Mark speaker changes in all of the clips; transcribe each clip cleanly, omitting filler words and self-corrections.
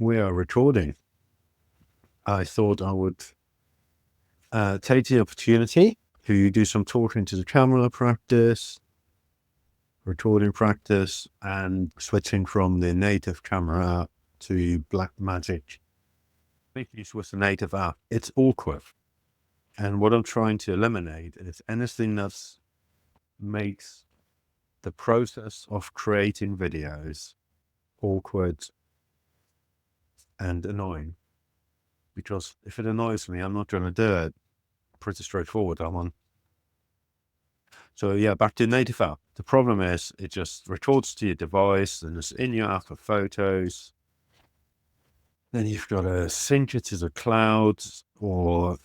Speaker 1: we are recording. I thought I would take the opportunity to do some talking to the camera practice, recording practice, and switching from the native camera app to Blackmagic. Because with the native app, it's awkward. And what I'm trying to eliminate is anything that makes the process of creating videos awkward and annoying. Because if it annoys me, I'm not going to do it. Pretty straightforward, that one. So yeah, back to native app. The problem is it just records to your device and it's in your app for photos. Then you've got to sync it to the cloud or,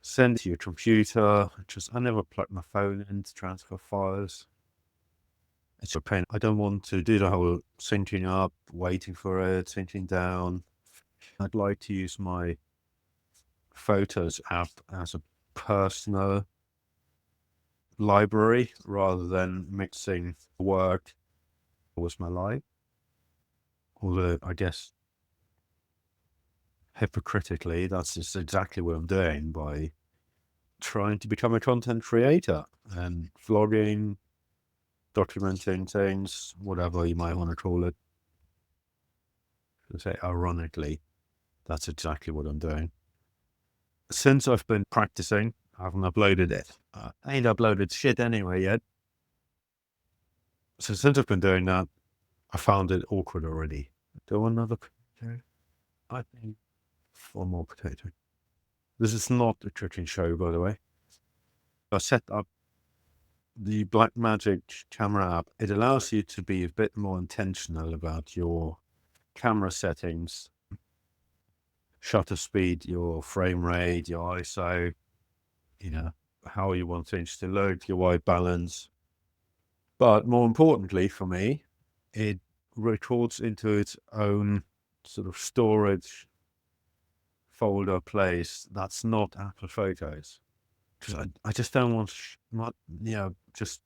Speaker 1: send it to your computer. I never plug my phone in to transfer files. It's a pain. I don't want to do the whole syncing up, waiting for it, syncing down. I'd like to use my Photos app as a personal library rather than mixing work with my life. Although I guess hypocritically, that's just exactly what I'm doing by trying to become a content creator and vlogging, documenting things, whatever you might want to call it. To say ironically, that's exactly what I'm doing. Since I've been practicing, I haven't uploaded it. I ain't uploaded shit anyway yet. So since I've been doing that, I found it awkward already. Do I want another potato? I think one more potato. This is not a cooking show, by the way. I set up the Blackmagic camera app. It allows you to be a bit more intentional about your camera settings, shutter speed, your frame rate, your ISO, how you want things to look, your white balance. But more importantly for me, it records into its own sort of storage folder place that's not Apple Photos. Because I just don't want just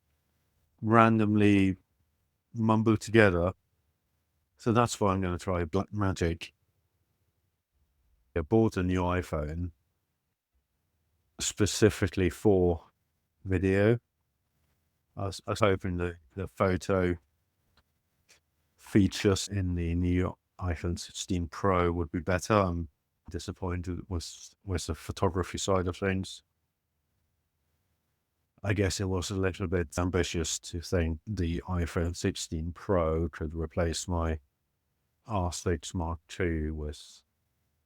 Speaker 1: randomly mumble together. So that's why I'm going to try Blackmagic. I bought a new iPhone specifically for video. I was hoping the photo features in the new iPhone 16 Pro would be better. I'm disappointed with the photography side of things. I guess it was a little bit ambitious to think the iPhone 16 Pro could replace my R6 Mark II with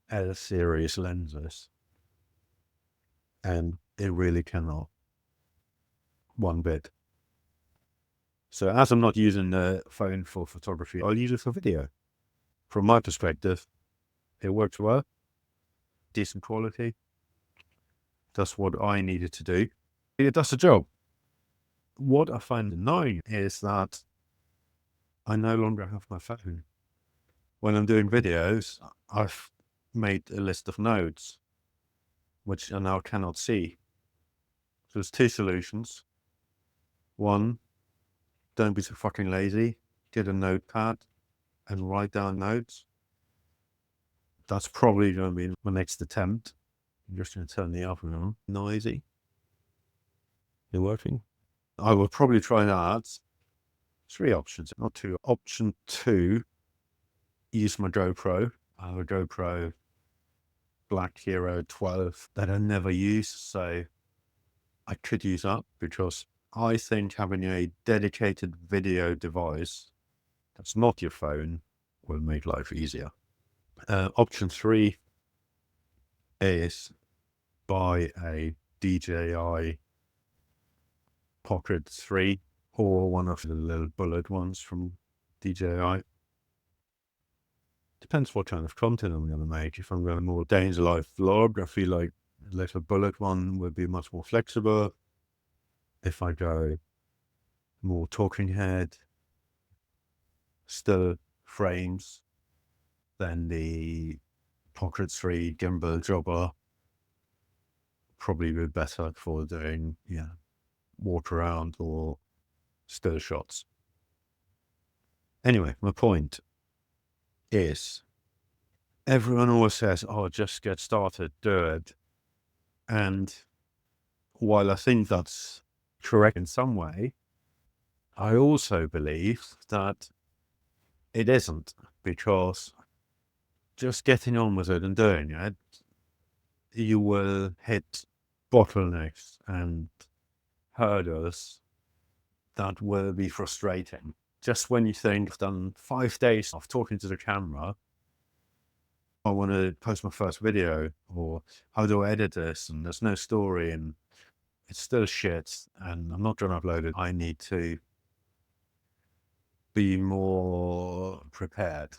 Speaker 1: L-series lenses. And it really cannot. One bit. So as I'm not using the phone for photography, I'll use it for video. From my perspective, it works well. Decent quality. That's what I needed to do. It does the job. What I find annoying is that I no longer have my phone. When I'm doing videos, I've made a list of notes, which I now cannot see. So there's two solutions. One, don't be so fucking lazy. Get a notepad and write down notes. That's probably going to be my next attempt. I'm just going to turn the oven on. Noisy. You're working? I will probably try that. 3 options, not 2. Option 2, use my GoPro. I have a GoPro Black Hero 12 that I never use, so I could use that because I think having a dedicated video device that's not your phone will make life easier. Option 3 is buy a DJI Pocket 3 or one of the little bullet ones from DJI. Depends what kind of content I'm going to make. If I'm going more day in the life vlog, I feel like a little bullet one would be much more flexible. If I go more talking head, still frames, then the Pocket 3 gimbal jobber probably be better for doing walk around or still shots. Anyway, my point. is everyone always says, oh, just get started, do it. And while I think that's correct in some way, I also believe that it isn't, because just getting on with it and doing it, you will hit bottlenecks and hurdles that will be frustrating. Just when you think, I've done 5 days of talking to the camera, I want to post my first video, or how do I edit this? And there's no story and it's still shit and I'm not going to upload it. I need to be more prepared.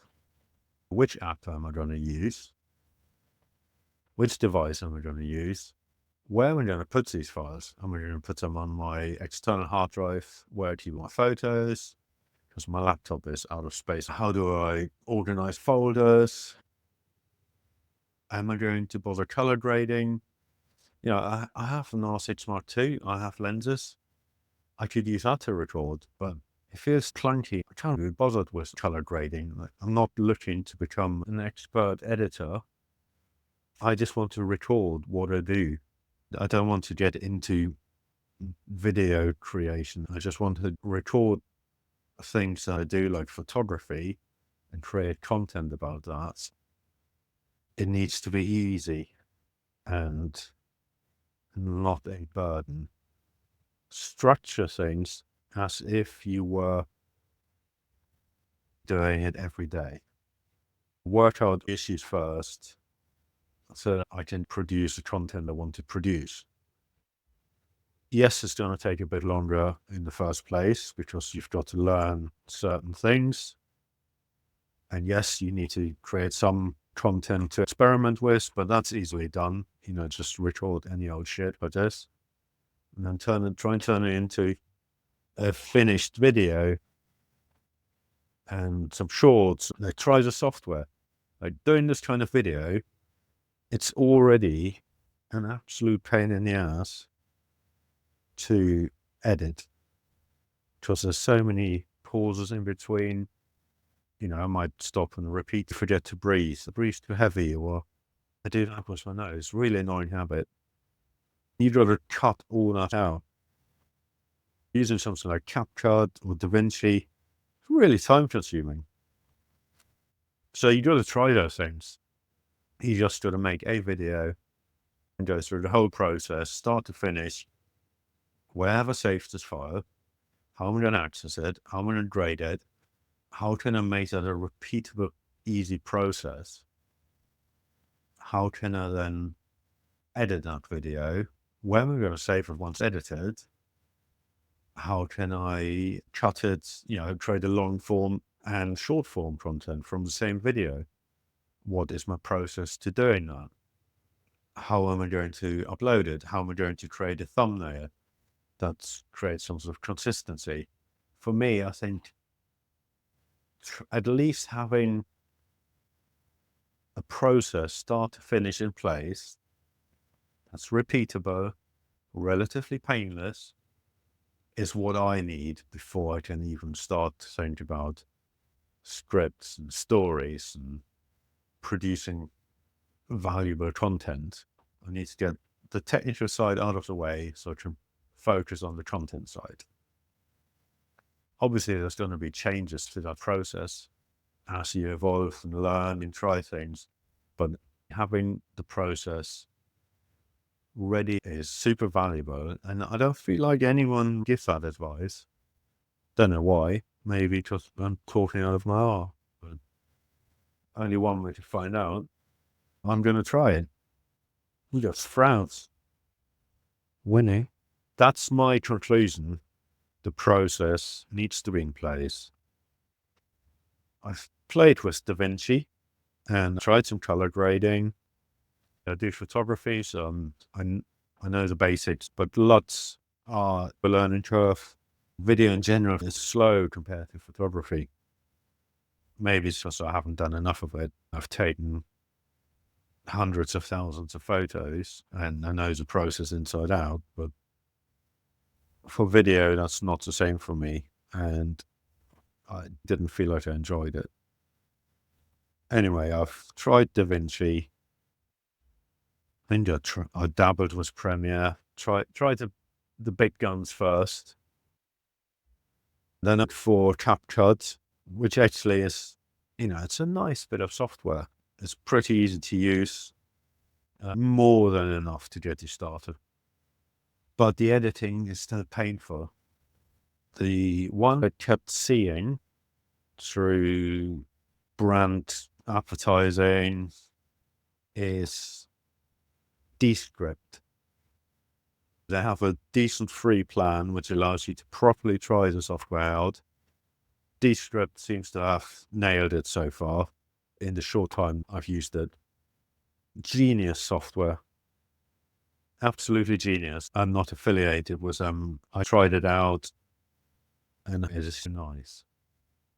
Speaker 1: Which app am I going to use? Which device am I going to use? Where am I going to put these files? Am I going to put them on my external hard drive where I keep my photos? Because my laptop is out of space. How do I organize folders? Am I going to bother color grading? You know, I have an R6 Mark II. I have lenses. I could use that to record, but it feels clunky. I can't be bothered with color grading. I'm not looking to become an expert editor. I just want to record what I do. I don't want to get into video creation. I just want to record things that I do, like photography, and create content about that. It needs to be easy and not a burden. Structure things as if you were doing it every day. Work out issues first so that I can produce the content I want to produce. Yes, it's going to take a bit longer in the first place because you've got to learn certain things. And yes, you need to create some content to experiment with, but that's easily done. You know, just record any old shit like this and then try and turn it into a finished video and some shorts. Like, try the software. Like, doing this kind of video, it's already an absolute pain in the ass to edit because there's so many pauses in between. You know, I might stop and repeat, forget to breathe. The breath's too heavy, or I do that with my nose. Really annoying habit. You'd rather cut all that out. Using something like CapCut or DaVinci, it's really time consuming. So you got to try those things. You just got to make a video and go through the whole process, start to finish. Wherever saves this file, how am I going to access it? How am I going to grade it? How can I make that a repeatable, easy process? How can I then edit that video? Where am I going to save it once edited? How can I cut it, you know, create a long form and short form content from the same video? What is my process to doing that? How am I going to upload it? How am I going to create a thumbnail that creates some sort of consistency? For me, I think at least having a process start to finish in place that's repeatable, relatively painless, is what I need before I can even start to think about scripts and stories and producing valuable content. I need to get the technical side out of the way so I can focus on the content side. Obviously, there's going to be changes to that process as you evolve and learn and try things, but having the process ready is super valuable. And I don't feel like anyone gives that advice. Don't know why. Maybe because I'm talking out of my arse, but only one way to find out. I'm going to try it. We got France winning. That's my conclusion. The process needs to be in place. I've played with DaVinci and tried some color grading. I do photography, so I know the basics, but lots are the learning curve. Video in general is slow compared to photography. Maybe it's just I haven't done enough of it. I've taken hundreds of thousands of photos and I know the process inside out, but for video, that's not the same for me. And I didn't feel like I enjoyed it. Anyway, I've tried DaVinci. I think I dabbled with Premiere. Tried the big guns first. Then for CapCut, which actually is, it's a nice bit of software. It's pretty easy to use, more than enough to get you started. But the editing is still painful. The one I kept seeing through brand advertising is Descript. They have a decent free plan which allows you to properly try the software out. Descript seems to have nailed it so far in the short time I've used it. Genius software. Absolutely genius. I'm not affiliated with them. I tried it out and it is nice.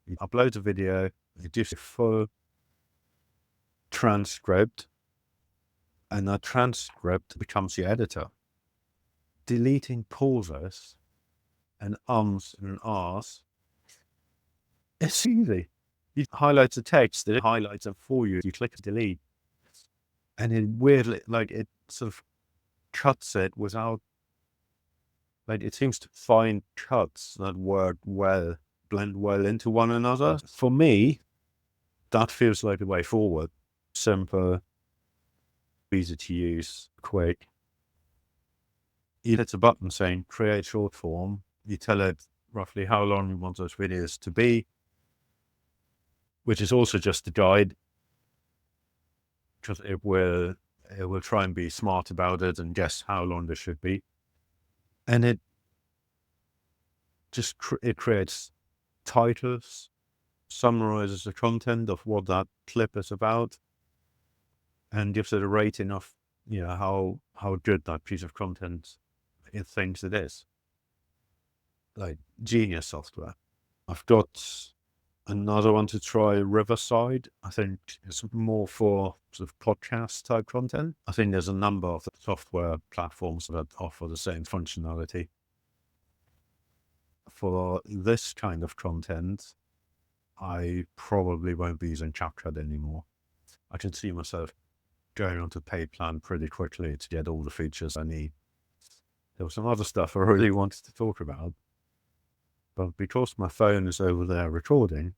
Speaker 1: You upload a video, it gives you a full transcript, and that transcript becomes your editor. Deleting pauses and ums and ahs, it's easy. You highlight the text, it highlights it for you. You click delete, and it weirdly, it sort of cuts it without, it seems to find cuts that work well, blend well into one another. For me, that feels like the way forward. Simple, easy to use, quick. You hit a button saying create short form. You tell it roughly how long you want those videos to be, which is also just a guide, because it will try and be smart about it and guess how long they should be. And it just it creates titles, summarizes the content of what that clip is about, and gives it a rating of how good that piece of content it thinks it is. Like genius software. I've got another one to try, Riverside. I think it's more for sort of podcast type content. I think there's a number of software platforms that offer the same functionality. For this kind of content, I probably won't be using CapCut anymore. I can see myself going onto paid plan pretty quickly to get all the features I need. There was some other stuff I really wanted to talk about, but because my phone is over there recording,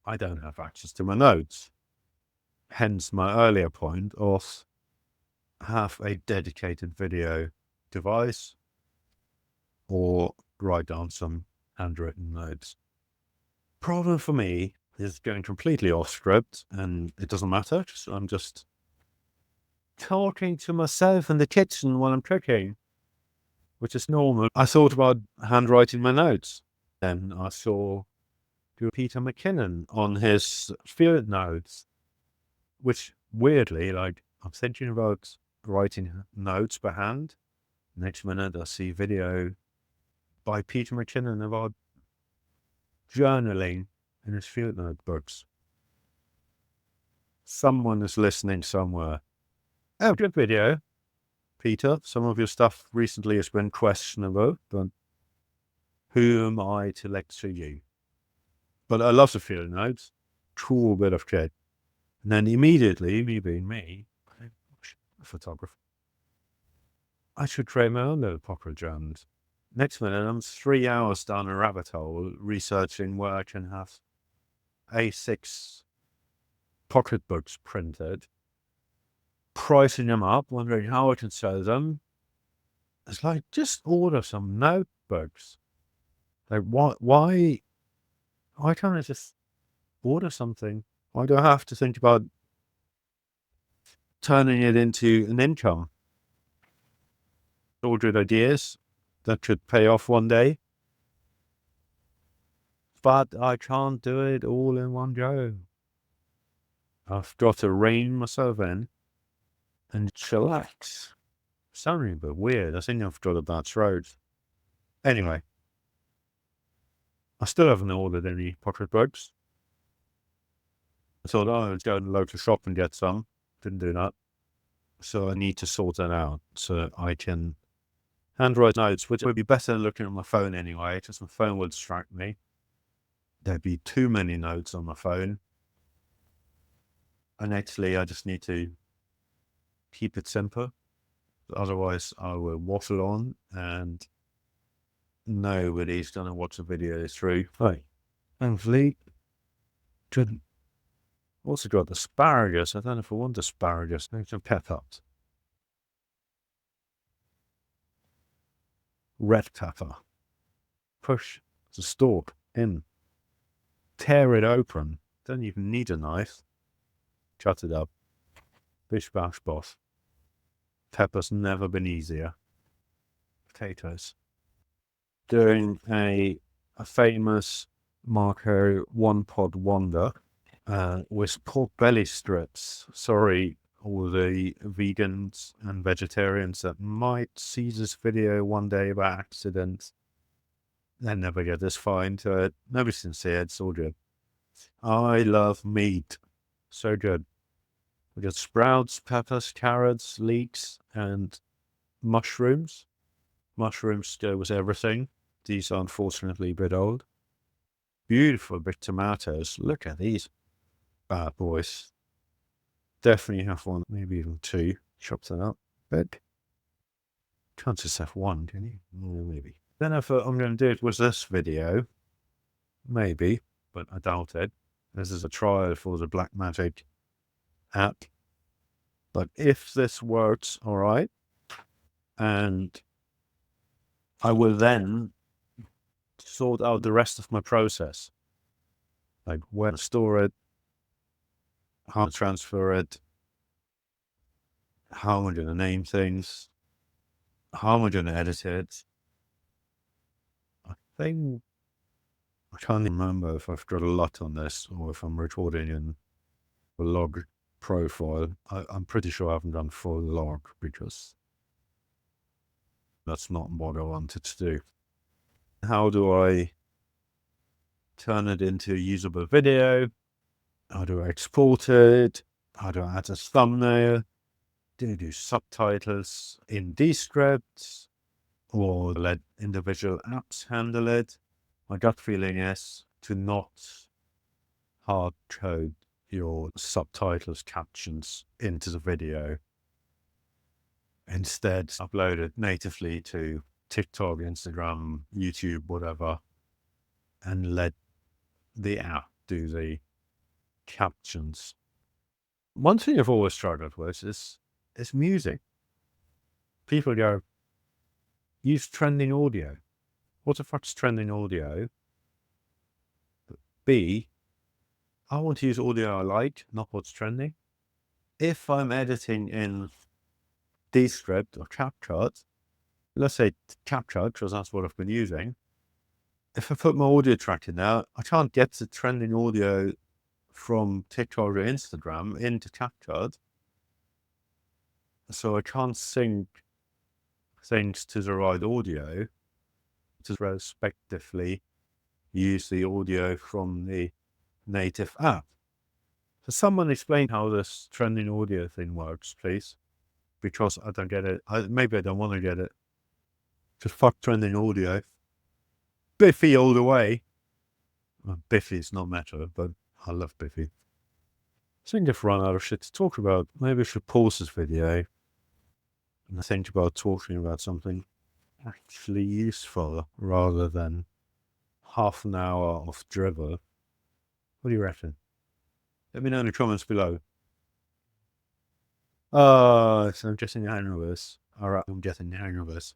Speaker 1: I don't have access to my notes. Hence my earlier point of have a dedicated video device or write down some handwritten notes. Problem for me is going completely off script, and it doesn't matter. I'm just talking to myself in the kitchen while I'm cooking, which is normal. I thought about handwriting my notes. Then I saw Peter McKinnon on his field notes, which weirdly, I'm thinking about writing notes by hand. Next minute, I see video by Peter McKinnon about journaling in his field notebooks. Someone is listening somewhere. Oh, good video, Peter. Some of your stuff recently has been questionable, but who am I to lecture you? But I love the field notes. Cool bit of kit. And then immediately, me being me, a photographer, I should create my own little pocket journals. Next minute, I'm 3 hours down a rabbit hole researching where I can have A6 pocketbooks printed, pricing them up, wondering how I can sell them. It's like, just order some notebooks. Like, why can't I just order something? Why do I have to think about turning it into an income? All good ideas that could pay off one day, but I can't do it all in one go. I've got to rein myself in and chillax. Sounding a bit weird. I think I've got a bad throat. Anyway, I still haven't ordered any pocketbooks. I thought, I would go to the local shop and get some. Didn't do that. So I need to sort that out so I can handwrite notes, which would be better than looking at my phone anyway, because my phone would distract me. There'd be too many notes on my phone. And actually, I just need to keep it simple. Otherwise, I will waffle on and nobody's going to watch the video through. Hi. Thankfully, also got asparagus. I don't know if I want asparagus. Maybe some peppers. Red pepper. Push the stalk in. Tear it open. Don't even need a knife. Cut it up. Bish bash boss. Pepper's never been easier. Potatoes. Doing a famous Marco one pot wonder with pork belly strips. Sorry, all the vegans and vegetarians that might see this video one day by accident. They never get this far into it. Nobody's sincere. It's all good. I love meat. So good. We got sprouts, peppers, carrots, leeks, and mushrooms. Mushrooms go with everything. These are unfortunately a bit old. Beautiful big tomatoes. Look at these bad boys. Definitely have one, maybe even two. Chop that up. But can't just have one, can you? Maybe. Then I thought I'm going to do it with this video. Maybe, but I doubt it. This is a trial for the Blackmagic app. But if this works all right, and I will then sort out the rest of my process, like where to store it, how to transfer it, how am I going to name things, how am I going to edit it. I think I can't remember if I've got a lot on this or if I'm recording in a log profile. I'm pretty sure I haven't done full log because that's not what I wanted to do. How do I turn it into a usable video? How do I export it? How do I add a thumbnail? Do I do subtitles in Descript or let individual apps handle it? My gut feeling is to not hard code your subtitles, captions into the video. Instead, upload it natively to TikTok, Instagram, YouTube, whatever, and let the app do the captions. One thing I've always struggled with is music. People go, use trending audio. What the fuck's trending audio? B, I want to use audio I like, not what's trending. If I'm editing in Descript or CapCut, let's say CapCut, because that's what I've been using. If I put my audio track in there, I can't get the trending audio from TikTok or Instagram into CapCut. So I can't sync things to the right audio to respectively use the audio from the native app. So someone explain how this trending audio thing works, please. Because I don't get it. Maybe I don't want to get it. Just fuck trending audio. Biffy all the way. Well, Biffy's not matter, but I love Biffy. I think I've run out of shit to talk about. Maybe I should pause this video and think about talking about something actually useful rather than half an hour of drivel. What do you reckon? Let me know in the comments below. So I'm getting the hang of this. Alright, I'm getting the hang of this.